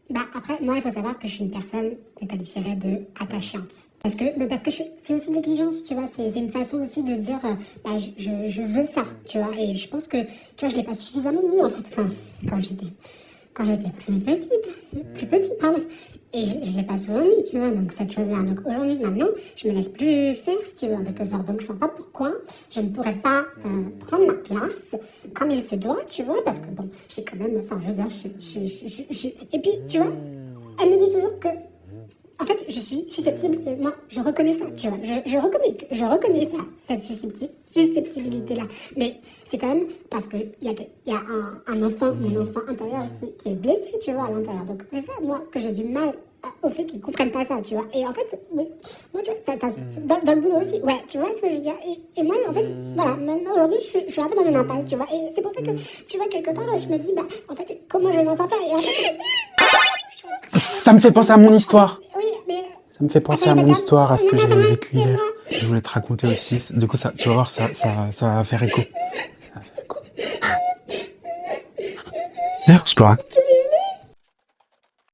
Bah après, moi, il faut savoir que je suis une personne qu'on qualifierait de attachante. Parce que c'est aussi une exigence, tu vois. C'est une façon aussi de dire, bah, je veux ça, tu vois. Et je pense que, tu vois, je l'ai pas suffisamment dit, en fait, quand j'étais plus petite, pardon. Et je l'ai pas souvent dit, tu vois, donc cette chose-là. Donc aujourd'hui, maintenant, je me laisse plus faire, si tu veux, en quelque sorte. Donc je vois pas pourquoi je ne pourrais pas prendre ma place comme il se doit, tu vois, parce que bon, j'ai quand même, enfin, je veux dire, et puis, tu vois, elle me dit toujours que en fait, je suis susceptible, et moi, je reconnais ça, tu vois, je reconnais ça, cette susceptibilité-là. Mais c'est quand même parce que il y a un enfant, mon enfant intérieur qui est blessé, tu vois, à l'intérieur. Donc, c'est ça, moi, que j'ai du mal au fait qu'ils comprennent pas ça, tu vois. Et en fait, mais, moi, tu vois, dans le boulot aussi, ouais, tu vois ce que je veux dire. Et moi, en fait, voilà, maintenant, aujourd'hui, je suis un peu dans une impasse, tu vois. Et c'est pour ça que, tu vois, quelque part, je me dis, bah, en fait, comment je vais m'en sortir? Et en fait, Ça me fait penser à mon histoire. oui, mais Ça me fait penser à attends, mon madame, histoire, à ce que non, j'ai attends, vécu c'est hier. moi. Je voulais te raconter aussi. Du coup, tu vas voir, ça va faire écho. Ça va faire écho. D'ailleurs, je peux raconter.